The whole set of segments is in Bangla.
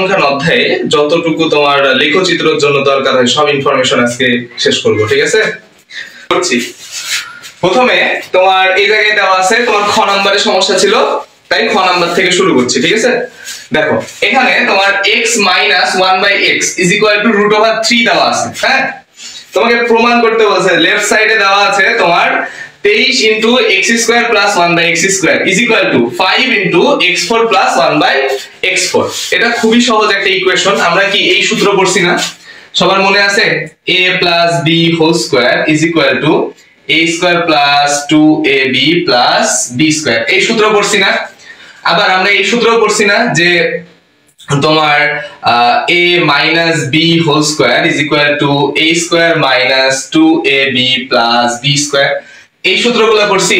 সংখ্যান অধ্যায়ে যতটুকু তোমার লেখচিত্রের জন্য দরকার হয় সব ইনফরমেশন আজকে শেষ করব, ঠিক আছে? করছি। প্রথমে তোমার এই জায়গায় দেওয়া আছে তোমার খ নম্বরের সমস্যা ছিল, তাই খ নাম্বার থেকে শুরু করছি, ঠিক আছে? দেখো এখানে তোমার x - 1/x √3 দেওয়া আছে। হ্যাঁ, তোমাকে প্রমাণ করতে বলছে, লেফট সাইডে দেওয়া আছে তোমার 23 × x² + 1/x² 5 × x4 + 1/x4। এটা খুবই সহজ একটা ইকুয়েশন। আমরা কি এই সূত্র পড়ছি না? সবার মনে আছে? a + b² = a² + 2ab + b²। এই সূত্র পড়ছি না? আবার আমরা এই সূত্র পড়ছি না যে তোমার a - b² = a² - 2ab + b²। এই সূত্রগুলো পড়ছি।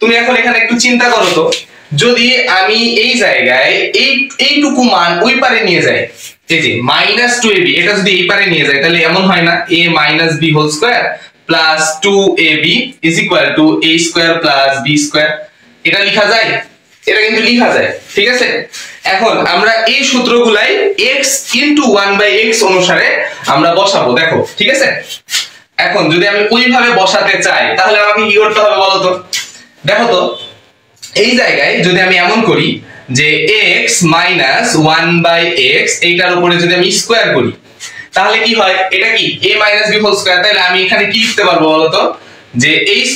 তুমি এখন এখানে একটু চিন্তা করো তো, যদি আমি এই জায়গায় এইটুকু মান ওই পারে নিয়ে যাই, এই যে -2ab, এটা যদি এই পারে নিয়ে যাই তাহলে এমন হয় না a - b² + 2ab = a² + b²। এটা লেখা যায়? এটা কিন্তু লেখা যায়, ঠিক আছে? এখন আমরা এই সূত্রগুলাই x * 1/x অনুসারে আমরা বসাবো, দেখো, ঠিক আছে? এখন যদি আমি ওইভাবে বসাতে চাই তাহলে আমাকে কি করতে হবে বলো তো? দেখো তো, এই জায়গায় যদি আমি এমন করি যে x - 1/x এইটার উপরে যদি আমি স্কয়ার করি তাহলে কি হয়? এটা কি a - b²। তাহলে আমি এখানে কি লিখতে পারবো বলো তো? যে a² +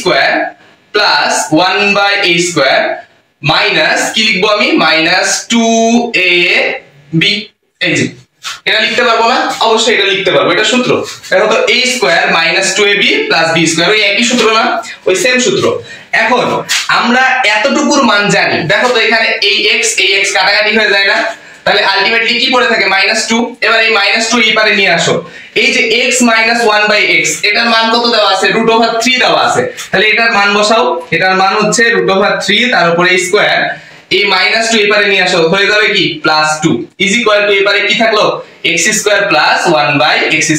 1/a² মাইনাস কি লিখবো আমি? -2ab। এই যে এটা লিখতে পারবো না? অবশ্যই এটা লিখতে পারবো, এটা সূত্র। দেখো তো, a² - 2ab + b², ওই একই সূত্র না? ওই সেম সূত্র। এখন আমরা এতটুকুর মান জানি। দেখো তো এখানে এই x কাটাকাটি হয়ে যায় না? তাহলে আলটিমেটলি কি পড়ে থাকে? -2। এবার এই -2 এই পারে নিয়ে আসো। এই যে x - 1/x এটার মান কত দেওয়া আছে? √3 দেওয়া আছে। তাহলে এটার মান বসাও। এটার মান হচ্ছে √3, তার উপরে স্কয়ার, এই -2 এই পারে নিয়ে আসো, হয়ে যাবে কি? +2 = এই পারে কি থাকলো? x² + 1/x²।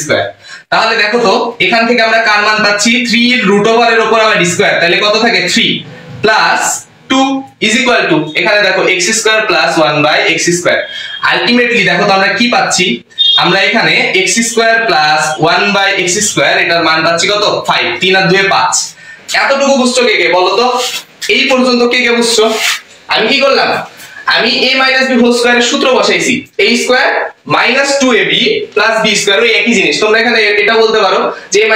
তাহলে দেখো তো এখান থেকে আমরা কার মান পাচ্ছি? 3 এর √, এর উপর আবার স্কয়ার, তাহলে কত থাকে? 3 + 2 = এখানে দেখো x² + 1/x²। আলটিমেটলি দেখো তো আমরা কি পাচ্ছি? আমরা এখানে x² + 1/x², এটার মান পাচ্ছি কত? 5। 3 আর 2 5। এতটুকু বুঝছো কে কে বলো তো? এই পর্যন্ত কে কে বুঝছো? আমি কি করলাম? আমি a - b² এর সূত্র বসাইছি, a² - 2ab + b² ওই একই জিনিস। তোমরা এখানে এটা বলতে পারো যে a - b²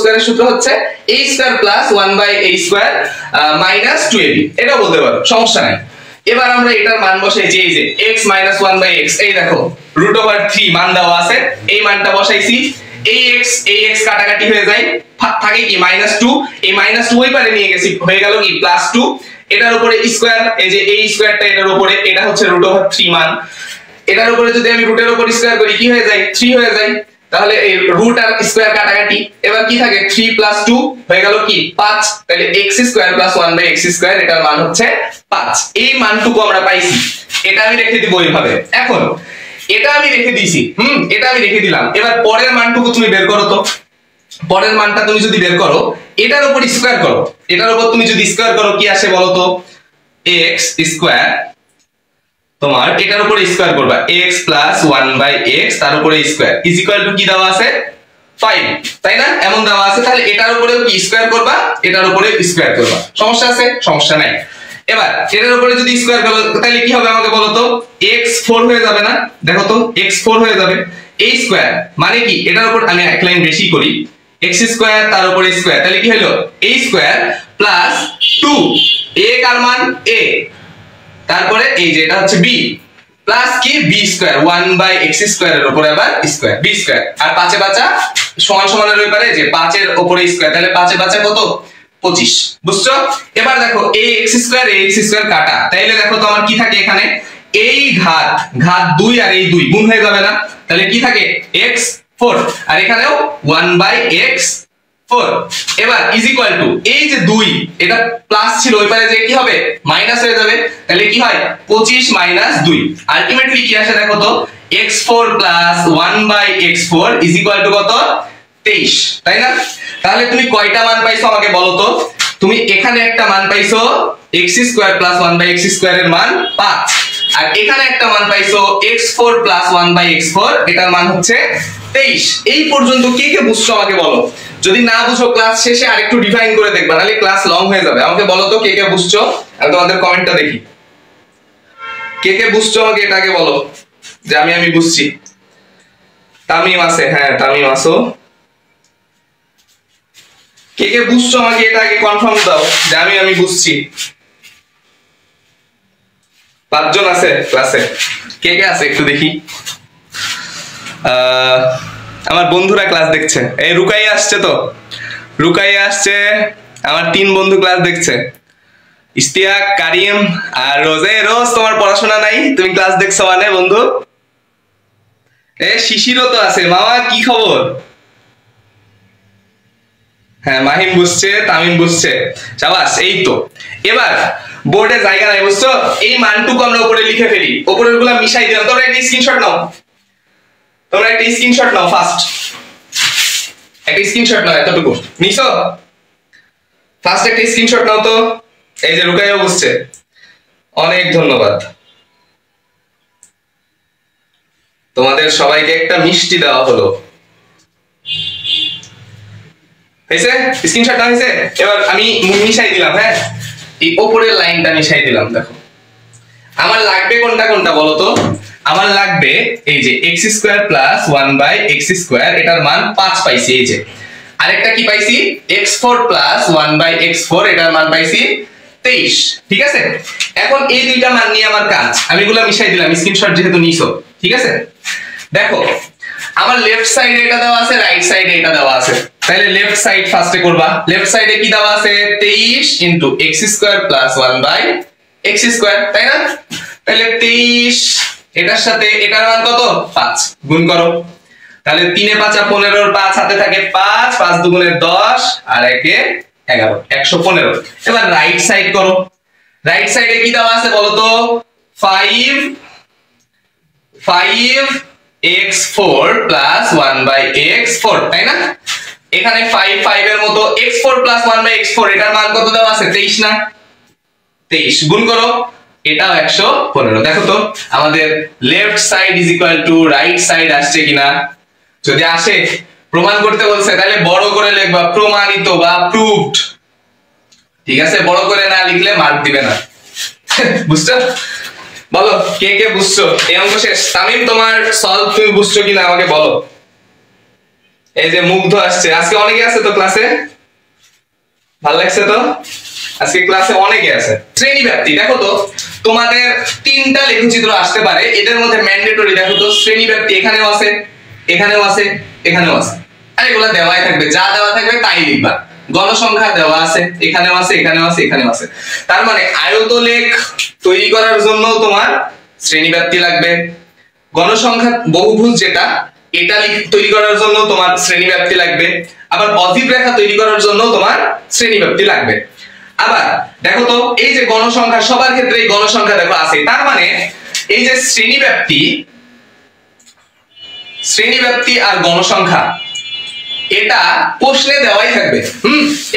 এর সূত্র হচ্ছে a² + 1/a² - 2ab, এটা বলতে পারো, সমস্যা নাই। এবার আমরা এটার মান বসাইছি, এই যে x - 1/x, এই দেখো √3 মান দেওয়া আছে, এই মানটা বসাইছি। এই x কাটাকাটি হয়ে যায়, থাকে কি? -2। এই -2 ওই পারে নিয়ে গেছি, হয়ে গেল কি? +2। এটার উপরে স্কয়ার, এই যে এই স্কয়ারটা এটার উপরে, এটা হচ্ছে √3 মান। এটার উপরে যদি আমি রুটের উপর স্কয়ার করি কি হয়ে যায়? 3 হয়ে যায়। তাহলে এই রুট আর স্কয়ার কাটাকাটি, এবার কি থাকে? 3 + 2 হয়ে গেল কি? 5। তাহলে x² + 1/x², এটার মান হচ্ছে 5। এই মানটুকু আমরা পাইছি, এটা আমি রেখে দিব এইভাবে। এখন এটা আমি রেখে দিয়েছি, এটা আমি রেখে দিলাম। এবার পরের মানটুকু তুমি বের করো তো। পরের মানটা তুমি যদি বের করো, এটার উপর স্কয়ার করো, এটার উপর তুমি যদি স্কয়ার করো কি আসে বলো তো? x² তোমার এটার উপরে স্কয়ার করবা, x + 1/x তার উপরে স্কয়ার = কি দেওয়া আছে? 5, তাই না? এমন দেওয়া আছে। তাহলে এটার উপরেও কি স্কয়ার করবা, এটার উপরে স্কয়ার করবা। সমস্যা আছে? সমস্যা নাই। এবার এটার উপরে যদি স্কয়ার করো তাহলে কি হবে আমাকে বলো তো? x4 হয়ে যাবে না? দেখো তো x4 হয়ে যাবে। এই স্কয়ার মানে কি? এটার উপর আমি এক লাইন বেশি করি, x² তার উপরে স্কয়ার, তাহলে কি হলো? a² + 2, a কার মান? a, তারপরে এই যে এটা হচ্ছে b প্লাস কি? b² 1/x² এর উপরে আবার স্কয়ার, b²। আর 5 এ 5 সমান সমানের ওই পারে যে 5 এর উপরে স্কয়ার, তাহলে 5 এ 5 কত? 25। বুঝছো? এবার দেখো এই x² কাটা, তাইলে দেখো তো আমার কি থাকে এখানে? এই ঘাত 2 আর এই 2 গুণ হয়ে যাবে না? তাহলে কি থাকে? x4, আর এখানেও 1/x4। এবার এই যে 2, এটা প্লাস ছিল, ওই পারে যে কি হবে? মাইনাস হয়ে যাবে। তাহলে কি হয়? 25 - 2। আলটিমেটলি কি আসে দেখো তো? x4 + 1/x4 = কত? 23, তাই না? তাহলে তুমি কয়টা মান পাইছো আমাকে বলো তো? তুমি এখানে একটা মান পাইছো x² + 1/x² এর মান 5, আর এখানে একটা মান পাইছো x4 প্লাস 1/x4, এটার মান হচ্ছে 23। এই পর্যন্ত কে কে বুঝছো আমাকে বলো। যদি না বুঝো ক্লাস শেষে আরেকটু ডিফাইন করে দেখবা, নাহলে ক্লাস লং হয়ে যাবে। আমাকে বলো তো কে কে বুঝছো, আমি তোমাদের কমেন্টটা দেখি। কে কে বুঝছো আমাকে এটাকে বলো যে আমি বুঝছি। তামিম আছে, হ্যাঁ তামিম আসো। কে কে বুঝছো আমাকে এটাকে কনফার্ম দাও যে আমি বুঝছি। 5 জন আছে ক্লাসে, কে কে আছে একটু দেখি। আমার বন্ধুরা ক্লাস দেখছে। এই রুকাইয়া আসছে, তো রুকাইয়া আসছে, আমার 3 বন্ধু ক্লাস দেখছে, ইস্তিয়াক, কারিম আর রোজ। রোজ তোমার পড়াশোনা নাই, তুমি ক্লাস দেখছো মানে বন্ধু। শিশিরও তো আছে। মামা কি খবর? হ্যাঁ মাহিম বুঝছে, তামিম বুঝছে, শাবাশ। এই তো এবার বোর্ডে জায়গা নাই বুঝছো, এই মানটুকু আমরা উপরে লিখে ফেলি, উপরের গুলা মিশাই দিলাম। তোমরা একটা স্ক্রিনশট নাও, ফার্স্ট একটা স্ক্রিনশট নাও। এতটুকু নিছো? ফার্স্ট একটা স্ক্রিনশট নাও তো। এই যে রুকাইয়া বুঝছে, অনেক ধন্যবাদ। তোমাদের সবাইকে একটা মিষ্টি দেওয়া হলো। হয়েছে? স্ক্রিনশট নাও হয়েছে? এবার আমি মিশাই দিলাম। হ্যাঁ এই উপরের লাইনটা মিশাই দিলাম। দেখো আমার লাগবে কোনটা কোনটা বলো তো। আমার লাগবে এই যে x² প্লাস 1/x², এটার মান 5 পাইছি। এই যে আরেকটা কি পাইছি, x4 প্লাস 1/x4, এটার মান পাইছি 23। ঠিক আছে, এখন এই দুইটা মান নিয়ে আমার কাজ, আমি এগুলা মিশাই দিলাম স্ক্রিনশট যেহেতু নিছো। ঠিক আছে, দেখো আমার লেফট সাইডে এটা দেওয়া আছে, রাইট সাইডে এটা দেওয়া আছে। তাহলে লেফট সাইড ফার্স্টে করবা। লেফট সাইডে কি দেওয়া আছে, 23 * x² প্লাস 1/x², তাই না? তাহলে 23 এটার সাথে এটার মান কত, 5, গুণ করো। তাহলে 3 এ 5 15, 5 হাতে থাকে 5, 5 দুগুণে 10 আর 1 এ 11, 115। এবার রাইট সাইড করো। রাইট সাইডে কি দেওয়া আছে বলো তো, 5x4 প্লাস 1/x4, তাই না? এখানে 5 এর মতো x4 প্লাস 1/x4, এটার মান কত দেওয়া আছে, 23 না? 23 গুণ করো, এটাও 115। দেখো তো আমাদের left side is equal to right side আসছে কিনা। যদি আসে, প্রমাণ করতে বলছে, তাহলে বড় করে লিখবা প্রমাণিত বা প্রুভড। ঠিক আছে, বড় করে না লিখলে মার্ক দিবে না। বুঝছো? বলো কে কে বুঝছো। এই অঙ্ক শেষ। তামিম তোমার সলভ তুমি বুঝছো কিনা আমাকে বলো। এই যে মুগ্ধ আসছে, আজকে অনেকে আছে তো ক্লাসে, ভালো লাগছে তো? আজকে ক্লাসে অনেকে আছে। শ্রেণী ব্যাপ্তি দেখো তো, তোমাদের 3টা লেখচিত্র আসতে পারে, এদের মধ্যে ম্যান্ডেটরি দেখো তো শ্রেণী ব্যাপ্তি এখানেও আছে, এখানেও আছে, এখানেও আছে। আর এগুলা দেওয়াই থাকবে, যা দেওয়া থাকবে তাই লিখবা। গণসংখ্যা দেওয়া আছে, এখানেও আছে, এখানেও আছে, এখানেও আছে। তার মানে আয়তলেখ তৈরি করার জন্য তোমার শ্রেণী ব্যাপ্তি লাগবে। গণসংখ্যা বহুভুজ যেটা, এটা তৈরি করার জন্য তোমার শ্রেণী ব্যাপ্তি লাগবে। আবার অজীব রেখা তৈরি করার জন্য তোমার শ্রেণী ব্যাপ্তি লাগবে। আবার দেখো তো এই যে গণসংখ্যা, সবার ক্ষেত্রে এই গণসংখ্যা দেখো আছে। তার মানে এই যে শ্রেণী ব্যাপ্তি আর গণসংখ্যা, এটা প্রশ্নে দেওয়াই থাকবে।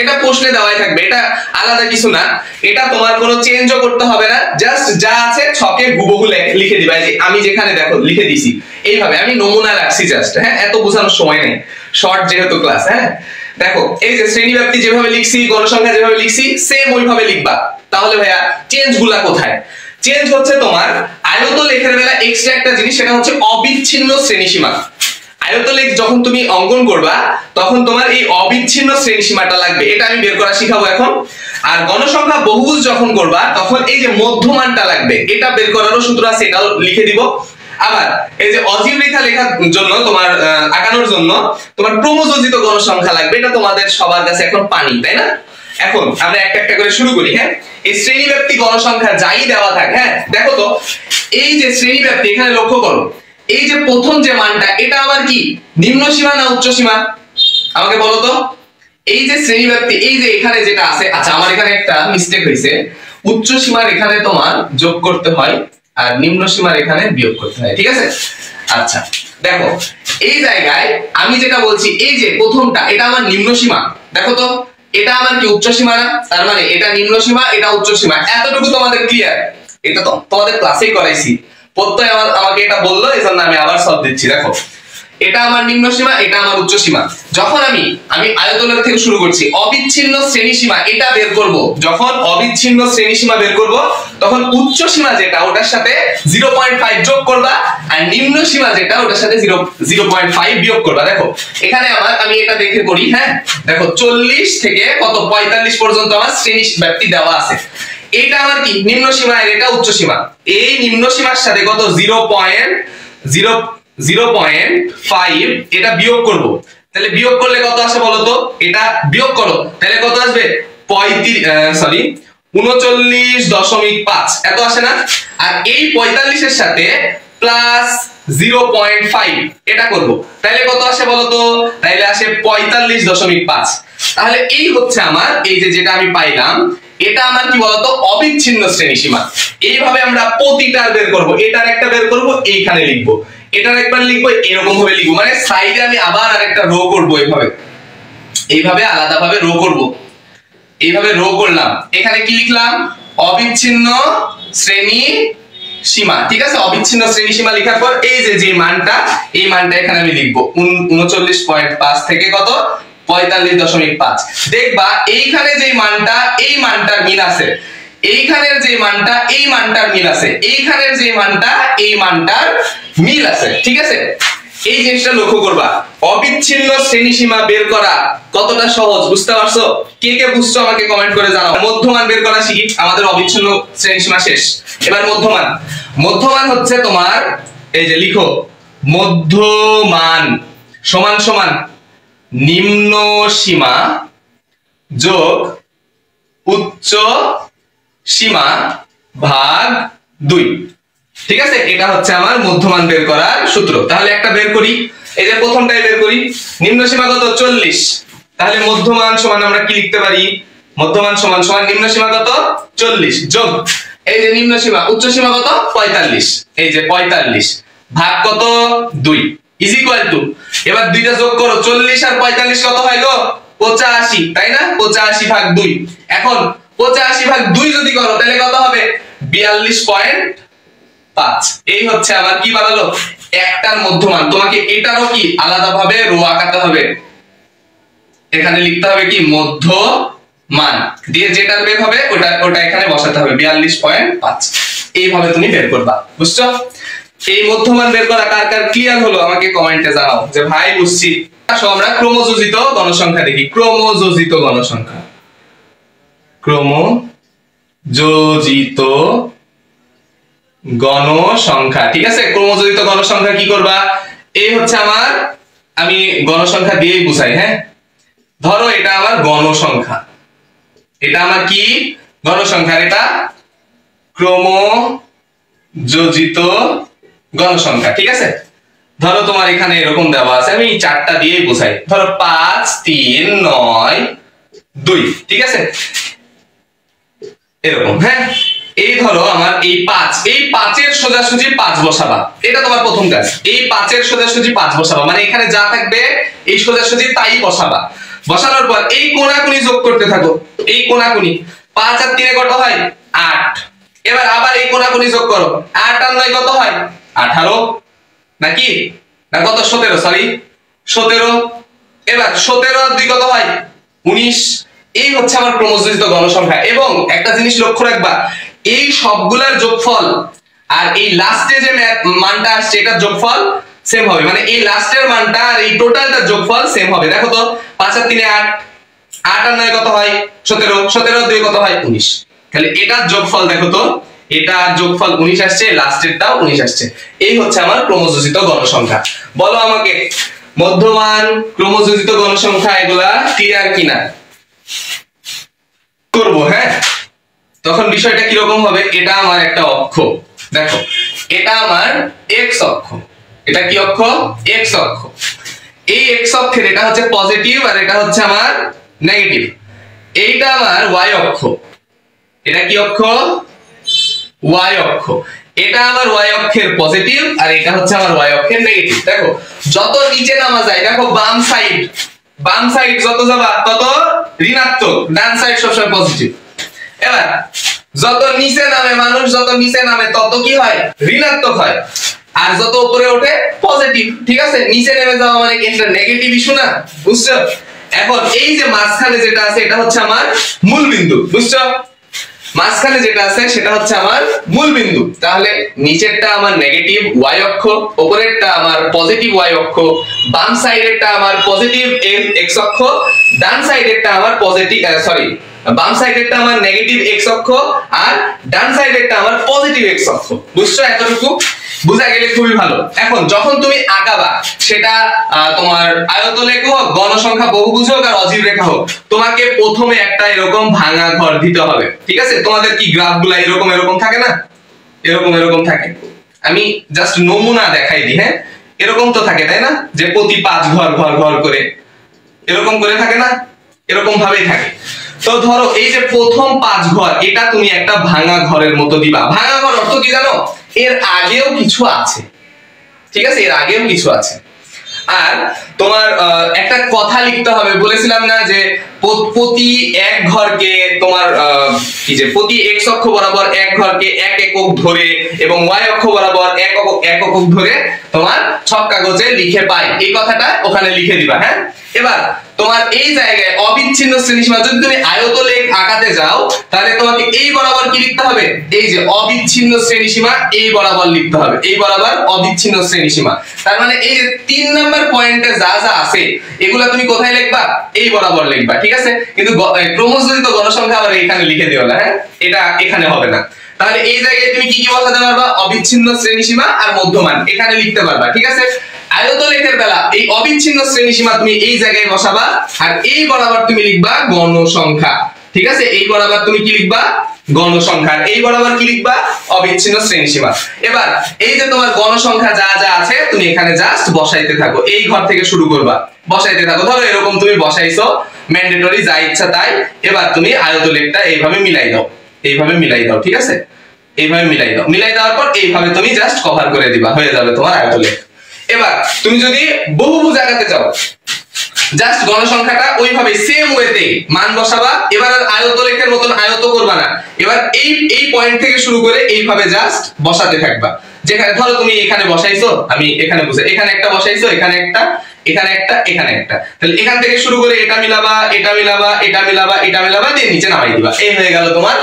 এটা প্রশ্নে দেওয়াই থাকবে, এটা আলাদা কিছু না। এটা তোমার কোনো চেঞ্জও করতে হবে না, জাস্ট যা আছে ছকে হুবহু লিখে দিবা। যে আমি যেখানে দেখো লিখে দিছি এইভাবে, আমি নমুনা রাখছি জাস্ট। হ্যাঁ, এত বোঝানোর সময় নেই, শর্ট যেহেতু ক্লাস। হ্যাঁ দেখো এই যে শ্রেণী ব্যাপ্তি যেভাবে লিখছি, গণসংখ্যা যেভাবে লিখছি, সেম ওইভাবে লিখবা। তাহলে ভাইয়া চেঞ্জ গুলা কোথায়? চেঞ্জ হচ্ছে তোমার আয়তলেখের বেলা এক্সট্রা একটা জিনিস, সেটা হচ্ছে অবিচ্ছিন্ন শ্রেণীসীমা। আয়তলেখ যখন তুমি অঙ্কন করবা তখন তোমার এই অবিচ্ছিন্ন শ্রেণীসীমাটা লাগবে, এটা আমি বের করা শিখাবো এখন। আর গণসংখ্যা বহুভুজ যখন করবা তখন এই যে মধ্যমানটা লাগবে, এটা বের করারও সূত্র আছে, এটাও লিখে দিব। আবার এই যে অজীব রেখা লেখার জন্য তোমার আঁকানোর জন্য তোমার ক্রমযোজিত গণসংখ্যা লাগবে, এটা তোমাদের সবার কাছে এখন পানি, তাই না? এখন আমরা একটা একটা করে শুরু করি। হ্যাঁ, এই শ্রেণী ব্যাপ্তি গণসংখ্যা যাই দেওয়া থাকে, হ্যাঁ দেখো তো এই যে শ্রেণী ব্যাপ্তি, এখানে লক্ষ্য করো এই যে প্রথম যে মানটা, এটা আবার কি নিম্ন সীমা না উচ্চ সীমা আমাকে বলো তো। এই যে শ্রেণী ব্যাপ্তি, এই যে এখানে যেটা আছে, আচ্ছা আমার এখানে একটা মিস্টেক হয়েছে, উচ্চ সীমার এখানে তোমার যোগ করতে হয় আর নিম্ন সীমার এখানে বিয়োগ করতে হয়। ঠিক আছে, আচ্ছা দেখো এই জায়গায় আমি যেটা বলছি, এই যে প্রথমটা এটা আমার নিম্ন সীমা, দেখো তো এটা আমার কি উচ্চ সীমা না? তার মানে এটা নিম্ন সীমা, এটা উচ্চ সীমা। এতটুকু তোমাদের ক্লিয়ার? এটা তো তোমাদের ক্লাসেই করাইছি, প্রত্যয় আমাকে এটা বললো, এজন্য আমি আবার সলভ দিচ্ছি। দেখো এটা আমার নিম্ন সীমা, এটা আমার উচ্চ সীমা। যখন আমি আয়তনের থেকে শুরু করছি, অবিচ্ছিন্ন শ্রেণী সীমা এটা বের করব। যখন অবিচ্ছিন্ন শ্রেণী সীমা বের করব, তখন উচ্চ সীমা যেটা ওটার সাথে 0.5 যোগ করবা, আর নিম্ন সীমা যেটা ওটার সাথে 0.5 বিয়োগ করবা। দেখো এখানে আমি এটা দেখে করি। হ্যাঁ দেখো 40 থেকে কত 45 পর্যন্ত আমার শ্রেণী ব্যাপ্তি দেওয়া আছে। এটা আমার কি নিম্ন সীমা, আর এটা উচ্চ সীমা। এই নিম্ন সীমার সাথে কত 0.5 এটা বিয়োগ করব। তাহলে বিয়োগ করলে কত আসে বলো তো? এটা বিয়োগ করো, তাহলে কত আসবে? 39.5 এত আসে না? আর এই 45 এর সাথে প্লাস 0.5 এটা করব, তাহলে কত আসে বলো তো? তাহলে আসে 45.5। তাহলে এই হচ্ছে আমার এই যেটা আমি পাইলাম, এটা আমার কি বলতো? অবিচ্ছিন্ন শ্রেণী সীমা। এইভাবে আমরা প্রতিটার বের করব। এটার একটা বের করব, এইখানে লিখবো, এটার একবার লিখবো, এরকম ভাবে লিখবো। মানে সাইডে আমি আবার আরেকটা রো করব, এইভাবে আলাদাভাবে রো করব। এইভাবে রো করলাম, এখানে কি লিখলাম? অবিচ্ছিন্ন শ্রেণী সীমা। ঠিক আছে, অবিচ্ছিন্ন শ্রেণী সীমা লেখার পর এই যে মানটা, এই মানটা এখানে আমি লিখবো 39.5 থেকে কত 45.5। দেখবা এইখানে যে মানটা, এই মানটার মিল আছে, এইখানের যে মানটা, এই মানটার মিল আছে, এইখানের যে মানটা, এই মানটার মিল আছে। ঠিক আছে, এই জিনিসটা লক্ষ্য করবা। অবিচ্ছিন্ন শ্রেণী সীমা বের করা কতটা সহজ বুঝতে পারছো? কে কে বুঝছো আমাকে কমেন্ট করে জানাও। মধ্যমান বের করা শিখি, আমাদের অবিচ্ছিন্ন শ্রেণী সীমা শেষ। এবার মধ্যমান। মধ্যমান হচ্ছে তোমার এই যে লিখো, মধ্যমান সমান সমান নিম্ন সীমা যোগ উচ্চ সীমা ভাগ 2। ঠিক আছে, এটা হচ্ছে আমার মধ্যমান বের করার সূত্র। তাহলে একটা বের করি, এই যে প্রথমটাই বের করি। নিম্ন সীমা কত? 40। তাহলে মধ্যমান সমান আমরা কি লিখতে পারি? মধ্যমান সমান সমান নিম্ন সীমা কত? 40 যোগ এই যে নিম্ন সীমা, উচ্চ সীমা কত? 45। এই যে 45 ভাগ কত? 2 ইজ ইকুয়াল টু, এবার দুইটা যোগ করো, 40 আর 45 কত হয় গো? 85, তাই না? 85 ভাগ 2। এখন 85 ভাগ 2 যদি করো তাহলে কত হবে? 42.5। এই হচ্ছে আমার কি বানালো? একটার মধ্যমান। তোমাকে এটারও কি আলাদাভাবে রো আঁকাতে হবে, এখানে লিখতে হবে কি মধ্যমান দিয়ে যেটার বের হবে ওটা এখানে বসাতে হবে 42.5। এইভাবে তুমি বের করবা, বুঝছো? এই মধ্যমান বের করা কার কার ক্লিয়ার হলো আমাকে কমেন্টে জানাও যে ভাই বুঝছি। আসো আমরা ক্রমযোজিত গণসংখ্যা দেখি। ক্রমযোজিত গণসংখ্যা, ক্রমযোজিত গণসংখ্যা। ঠিক আছে, ক্রমযোজিত গণসংখ্যা কি করবা? এই হচ্ছে আমার, আমি গণসংখ্যা দিয়েই বুঝাই। হ্যাঁ ধরো এটা আমার গণসংখ্যা, এটা আমার কি গণসংখ্যা, এটা ক্রমযোজিত গণসংখ্যা। ঠিক আছে, ধরো তোমার এখানে এরকম দেওয়া আছে, আমি 4টা দিয়েই বুঝাই। ধরো 5 3 9 2। ঠিক আছে, এরকম। হ্যাঁ এই ধরো আমার এই 5, এই 5-এর সোজাসুজি 5 বসাবা, এটা তোমার প্রথম কাজ। এই 5-এর সোজাসুজি 5 বসাবা, মানে এখানে যা থাকবে এই সোজাসুজি তাই বসাবা। বসানোর পর এই কোণাকুনি যোগ করতে থাকো, এই কোণাকুনি। 5 আর 3 কত হয়? 8। এবার আবার এই কোণাকুনি যোগ করো, 8 আর 9 কত হয়? 18 নাকি না কত? 17, সরি 17। এবার 17 আর 2 কত হয়? 19। এই হচ্ছে আমার ক্রমযোজিত গণসংখ্যা। এবং একটা জিনিস লক্ষ্য রাখবা, এই সবগুলোর যোগফল আর এই লাস্টে যে মানটা আসছে এটার যোগফল সেম হবে, মানে এই লাস্টের মানটা আর এই টোটালটার যোগফল সেম হবে। দেখো তো 5 আর 3 8, 8 আর 9 কত হয়? 17, 17 আর 2 কত হয়? 19। তাহলে এটার যোগফল দেখো তো, এটার যোগফল 19 আসছে, লাস্টেরটাও 19 আসছে। এই হচ্ছে আমার ক্রমযোজিত গণসংখ্যা। বলো আমাকে মধ্যমান, ক্রমযোজিত গণসংখ্যা এগুলা ক্লিয়ার কিনা? করব। হ্যাঁ তখন বিষয়টা কিরকম হবে? এটা আমার একটা অক্ষ, দেখো এটা আমার এক্স অক্ষ। এটা কি অক্ষ? এক্স অক্ষ। এই এক্স অক্ষের এটা হচ্ছে পজিটিভ আর এটা হচ্ছে আমার নেগেটিভ। এইটা আমার ওয়াই অক্ষ। এটা কি অক্ষ? ওয়াই অক্ষ। এটা আমার ওয়াই অক্ষের পজিটিভ আর এটা হচ্ছে আমার ওয়াই অক্ষের নেগেটিভ। দেখো যত নিচে নামা যায়, দেখো বাম সাইড যত যাবা তত ঋণাত্মক, ডান সাইড সবসময় পজিটিভ। এবার যত নিচে নামে মানুষ, যত নিচে নামে তত কি হয়, ঋণাত্মক হয়, আর যত উপরে ওঠে পজিটিভ। ঠিক আছে, নিচে নেমে যাওয়া মানে কি একটা নেগেটিভ ইস্যু না, বুঝছো? এখন এই যে মাঝখানে যেটা আছে এটা হচ্ছে আমার মূল বিন্দু, বুঝছো? মাঝখানে যেটা আছে সেটা হচ্ছে আমার মূল বিন্দু। তাহলে নিচেরটা আমার নেগেটিভ y অক্ষ, উপরেরটা আমার পজিটিভ y অক্ষ, বাম সাইডেরটা আমার পজিটিভ x অক্ষ, ডান সাইডেরটা আমার পজিটিভ বাম সাইডেরটা আমার নেগেটিভ x অক্ষ, আর ডান সাইডেরটা আমার পজিটিভ x অক্ষ। বুঝছো? এতটুকু বুঝা গেলে খুবই ভালো। এখন যখন তুমি আঁকাবা, সেটা তোমার আয়তলেখ হোক, গণসংখ্যা বহুভুজ হোক, আর অজীব রেখা হোক, তোমাকে প্রথমে একটা এরকম ভাঙা ঘর দিতে হবে। ঠিক আছে, তোমাদের কি গ্রাফগুলা এরকম এরকম থাকে না, এরকম এরকম থাকে, আমি জাস্ট নমুনা দেখাই দিই। হ্যাঁ, এরকম তো থাকে তাই না, যে প্রতি 5 ঘর ঘর ঘর করে এরকম করে থাকে না, এরকম ভাবেই থাকে। তো ধরো এই যে প্রথম 5 ঘর, এটা তুমি একটা ভাঙা ঘরের মতো দিবা। ভাঙা ঘর অর্থ কি জানো, এর আগেও কিছু আছে। ঠিক আছে, এর আগেও কিছু আছে। আর তোমার একটা কথা লিখতে হবে, বলেছিলাম না যে প্রতি এক ঘরকে তোমার কি যে প্রতি x অক্ষ বরাবর এক ঘরকে 1 একক ধরে এবং y অক্ষ বরাবর 1 একক ধরে তোমার ছক কাগজে লিখে পাই, এই কথাটা ওখানে লিখে দিবা। হ্যাঁ, এবার তোমার এই জায়গায় অবিচ্ছিন্ন শ্রেণীসীমা, যদি তুমি আয়তলেখ আঁকাতে যাও তাহলে তোমাকে এই বরাবর কি লিখতে হবে, এই যে অবিচ্ছিন্ন শ্রেণীসীমা এই বরাবর লিখতে হবে, এই বরাবর অবিচ্ছিন্ন শ্রেণীসীমা। তার মানে এই যে 3 নাম্বার পয়েন্টে যা যা আছে এগুলা তুমি কোথায় লিখবা, এই বরাবর লিখবা। ঠিক আছে, কিন্তু ক্রমযোজিত গণসংখ্যা আবার এখানে লিখে দিও না। হ্যাঁ, এটা এখানে হবে না। তাহলে এই জায়গায় তুমি কি কি বসাতে পারবা, অবিচ্ছিন্ন শ্রেণীসীমা আর মধ্যমান এখানে লিখতে পারবা। ঠিক আছে, আয়তলেখের বেলা এই অবিচ্ছিন্ন শ্রেণীসীমা তুমি এই জায়গায় বসাবা, আর এই বরাবর তুমি লিখবা গণসংখ্যা। ঠিক আছে, এই বরাবর তুমি কি লিখবা, গণসংখ্যা, এই বরাবর কি লিখবা, অবিচ্ছিন্ন শ্রেণীসীমা। এবার এই যে তোমার গণসংখ্যা যা যা আছে তুমি এখানে জাস্ট বসাইতে থাকো, এই ঘর থেকে শুরু করবা, বসাইতে থাকো। ধরো এরকম তুমি বসাইছো, ম্যান্ডেটরি যা ইচ্ছা তাই। এবার তুমি আয়তলেখটা এইভাবে মিলাই দাও, এইভাবে মিলাই দাও। ঠিক আছে, এইভাবে মিলাই দাও, মিলাই দেওয়ার পর এইভাবে তুমি জাস্ট কভার করে দিবা, হয়ে যাবে তোমার আয়তলেখ। এবার তুমি যদি বহুভুজ আঁকাতে চাও, জাস্ট গণসংখ্যাটা ওইভাবে সেম ওয়েতে মান বসাবা। এবার আর আয়তলেখের মতন আয়ত করবা না, এবার এই পয়েন্ট থেকে শুরু করে এইভাবে জাস্ট বসাতে থাকবা। যেখানে ধরো তুমি এখানে বসাইছো, আমি এখানে বুঝে এখানে একটা বসাইছো, এখানে একটা, এখানে একটা, এখানে একটা, তাহলে এখান থেকে শুরু করে এটা মিলাবা, এটা মিলাবা, এটা মিলাবা, এটা মিলাবা, দিয়ে নিচে নামাই দিবা। এই হয়ে গেল তোমার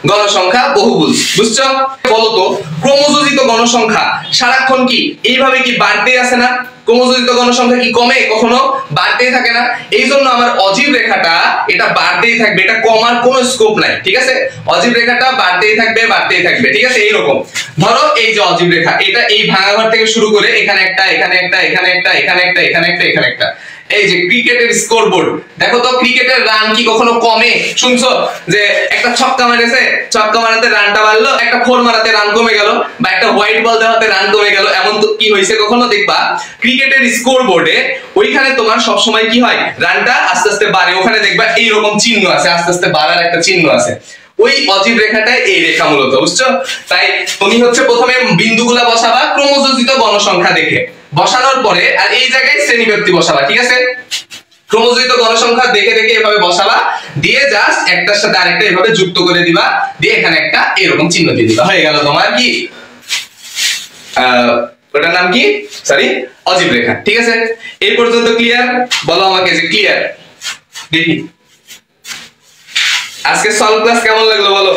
গণসংখ্যা বহুভুজ। বুঝছো? বলতো ক্রমযোজিত গণসংখ্যা সারাক্ষণ কি এইভাবে কি বাড়তেই আছে না? ক্রমযোজিত গণসংখ্যা কি কমে? কখনো বাড়তেই থাকে না। এই জন্য আমার অজীব রেখাটা এটা বাড়তেই থাকবে, এটা কমার কোনো স্কোপ নাই। ঠিক আছে, অজীব রেখাটা বাড়তেই থাকবে, বাড়তেই থাকবে। ঠিক আছে, এইরকম ধরো এই যে অজীব রেখা, এটা এই ভাঙা ঘর থেকে শুরু করে এখানে একটা, এখানে একটা, এখানে একটা, এখানে একটা, এখানে একটা, এখানে একটা। এই যে ক্রিকেটের স্কোরবোর্ড, দেখো তো ক্রিকেটের রান কি কখনো কমে? শুনছো যে একটা ছক্কা মারেছে, ছক্কা মারাতে রানটা বাড়লো, একটা ফোর মারাতে রান কমে গেল, বা একটা হোয়াইট বল দেওয়াতে রান কমে গেল, এমন তো কি হয়েছে কখনো? দেখবা ক্রিকেটের স্কোরবোর্ডে ওইখানে তোমার সব সময় কি হয়, রানটা আস্তে আস্তে বাড়ে, ওখানে দেখবা এইরকম চিহ্ন আছে, আস্তে আস্তে বাড়ার একটা চিহ্ন আছে। ওই অজীব রেখাটাই এই রেখা মূলত, বুঝছো? তাই তুমি হচ্ছে প্রথমে বিন্দুগুলা বসাবা ক্রমযোজিত গণসংখ্যা দেখে, বসানোর পরে আর এই জায়গায় শ্রেণীব্যক্তি বসাবা। ঠিক আছে, ক্রমযোজিত গণসংখ্যা দেখে দেখে এভাবে বসাবা, দিয়ে জাস্ট একটার সাথে আরেকটা এভাবে যুক্ত করে দিবা, দিয়ে এখানে একটা এরকম চিহ্ন দিয়ে দিবা, হয়ে গেল তোমার কি ওটার নাম কি, সরি, অজীব রেখা। ঠিক আছে, এই পর্যন্ত ক্লিয়ার? বলো আমাকে যে ক্লিয়ার। দেখি আজকে সলভ ক্লাস কেমন লাগলো বলো।